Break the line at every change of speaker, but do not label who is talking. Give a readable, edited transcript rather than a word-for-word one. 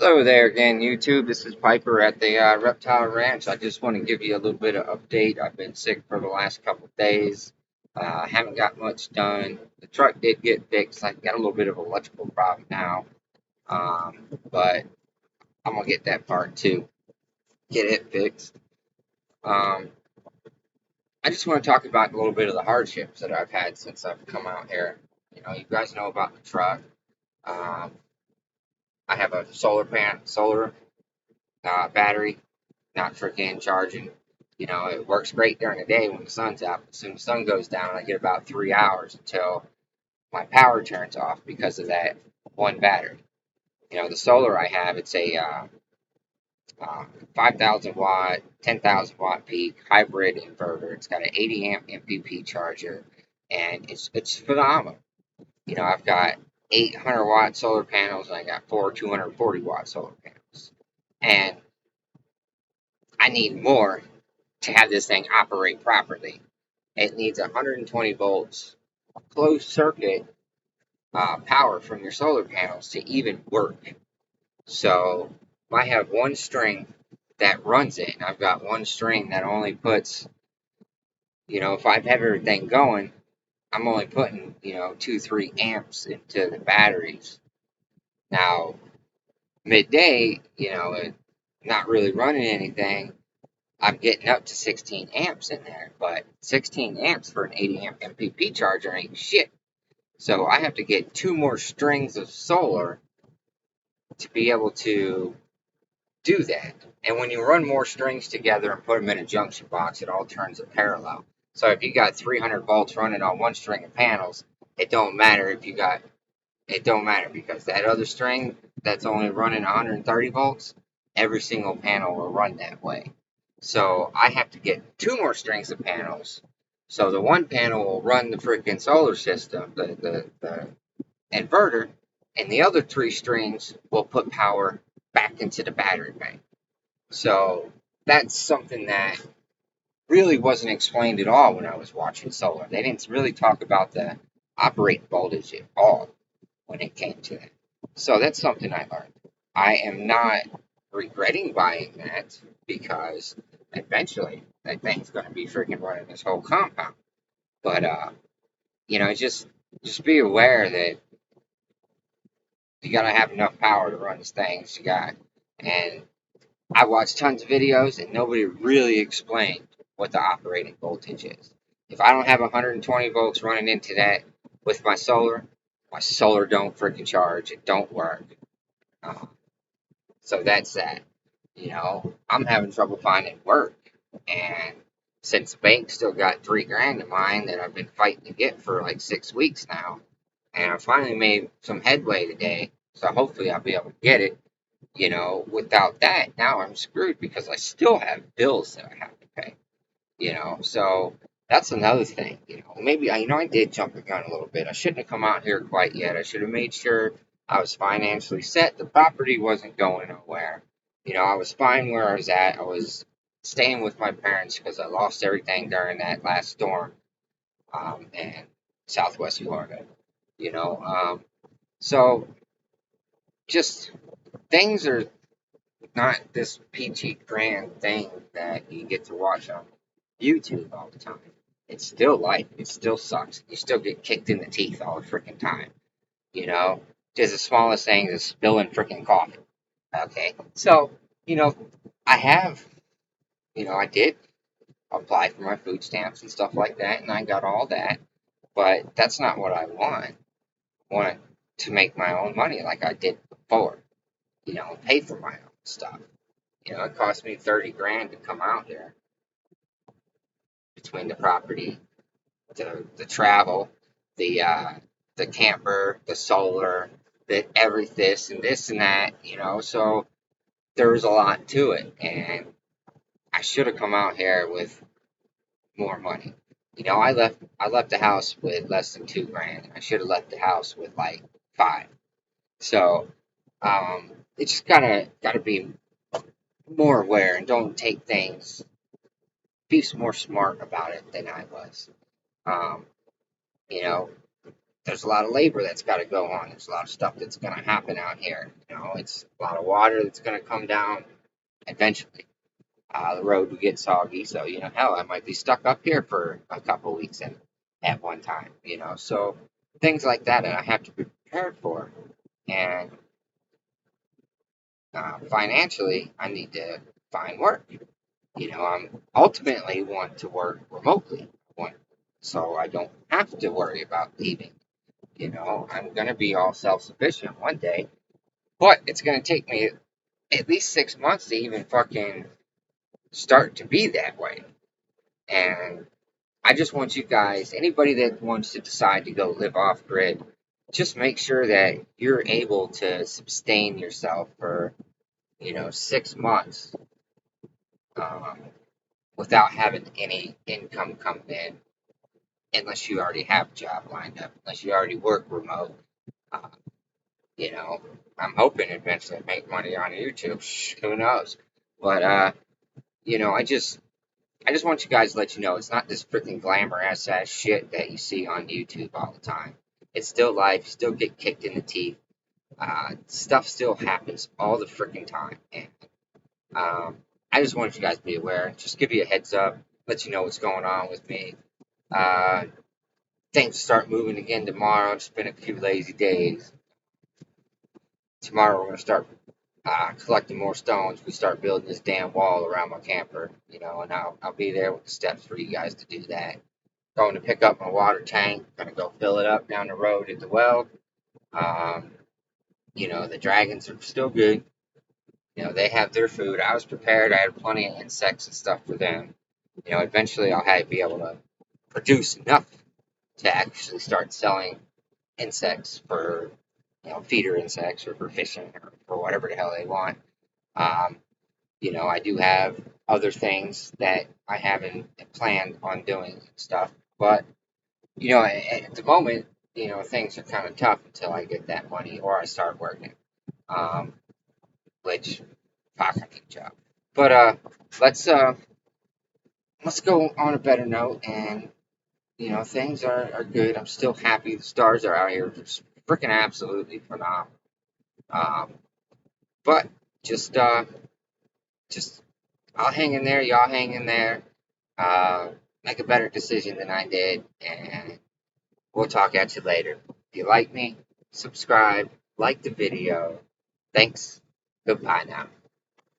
Hello there again, YouTube. This is Piper at the Reptile Ranch. I just want to give you a little bit of update. I've been sick for the last couple of days. Haven't got much done. The truck did get fixed. I got a little bit of an electrical problem now, but I'm gonna get that part too. Get it fixed. Um, I just want to talk about a little bit of the hardships that I've had since I've come out here. You guys know about the truck. Um, I have a solar battery, not freaking charging. It works great during the day when the sun's out. As soon as the sun goes down, I get about 3 hours until my power turns off because of that one battery. The solar I have, it's a 5,000 watt, 10,000 watt peak hybrid inverter. It's got an 80 amp MPP charger, and it's phenomenal. I've got 800 watt solar panels, and I got four 240 watt solar panels, and I need more to have this thing operate properly. It needs 120 volts closed circuit power from your solar panels to even work. So I have one string that runs it, and I've got one string that only puts, if I have everything going, I'm only putting, 2-3 amps into the batteries. Now, midday, not really running anything, I'm getting up to 16 amps in there, but 16 amps for an 80 amp MPP charger ain't shit. So I have to get two more strings of solar to be able to do that. And when you run more strings together and put them in a junction box, it all turns a parallel. So if you got 300 volts running on one string of panels, it don't matter because that other string that's only running 130 volts, every single panel will run that way. So I have to get two more strings of panels. So the one panel will run the freaking solar system, the inverter, and the other three strings will put power back into the battery bank. So that's something that really wasn't explained at all when I was watching solar. They didn't really talk about the operating voltage at all when it came to that. So that's something I learned. I am not regretting buying that because eventually that thing's going to be freaking running this whole compound. But just be aware that you got to have enough power to run these things. And I watched tons of videos and nobody really explained what the operating voltage is. If I don't have 120 volts running into that with my solar don't freaking charge. It don't work. Uh, so that's that. I'm having trouble finding work, and since the bank still got 3 grand in mine that I've been fighting to get for like 6 weeks now, and I finally made some headway today, so hopefully I'll be able to get it. Without that, now I'm screwed because I still have bills that I have to pay. So that's another thing. Maybe I did jump the gun a little bit. I shouldn't have come out here quite yet. I should have made sure I was financially set. The property wasn't going nowhere. I was fine where I was at. I was staying with my parents because I lost everything during that last storm in Southwest Florida. You know, um, so just things are not this peachy grand thing that you get to watch on YouTube all the time. It's still life. It still sucks. You still get kicked in the teeth all the freaking time. You know, just the smallest thing is spilling freaking coffee. Okay, so you know, I have, I did apply for my food stamps and stuff like that, and I got all that. But that's not what I want. I want to make my own money like I did before. Pay for my own stuff. It cost me 30 grand to come out here between the property, the travel, the camper, the solar, the every this and that. So there's a lot to it, and I should have come out here with more money. I left the house with less than 2 grand. I should have left the house with like five. So it's just gotta be more aware and don't take things. Be more smart about it than I was. Um, you know, there's a lot of labor that's got to go on. There's a lot of stuff that's going to happen out here. It's a lot of water that's going to come down eventually. The road will get soggy, so hell, I might be stuck up here for a couple weeks at one time. So things like that, and I have to be prepared for. And financially, I need to find work. I'm ultimately want to work remotely, want so I don't have to worry about leaving. I'm gonna be all self-sufficient one day, but it's gonna take me at least 6 months to even fucking start to be that way. And I just want you guys, anybody that wants to decide to go live off grid, just make sure that you're able to sustain yourself for 6 months, um, without having any income coming in, unless you already have a job lined up, unless you already work remote. Uh, you know, I'm hoping eventually to make money on YouTube. Who knows? But I just want you guys to let you know it's not this freaking glamorous ass shit that you see on YouTube all the time. It's still life. You still get kicked in the teeth. Stuff still happens all the freaking time. And um, I just wanted you guys to be aware. Just give you a heads up. Let you know what's going on with me. Uh, Things start moving again tomorrow. It's been a few lazy days. Tomorrow we're going to start collecting more stones. We start building this damn wall around my camper, and I'll be there with the steps for you guys to do that. Going to pick up my water tank. Gonna go fill it up down the road at the well. Um, the dragons are still good. They have their food. I was prepared. I had plenty of insects and stuff for them. Eventually I'll be able to produce enough to actually start selling insects for, feeder insects or for fishing or for whatever the hell they want. Um, I do have other things that I haven't planned on doing and stuff, but at the moment, things are kind of tough until I get that money or I start working. Um, which fuck, I need a job. But let's go on a better note, and things are good. I'm still happy. The stars are out here, just freaking absolutely phenomenal. Um, but just just I'll hang in there. Y'all hang in there. Uh, make a better decision than I did, and we'll talk at you later. If you like me, subscribe, like the video. Thanks. Goodbye now.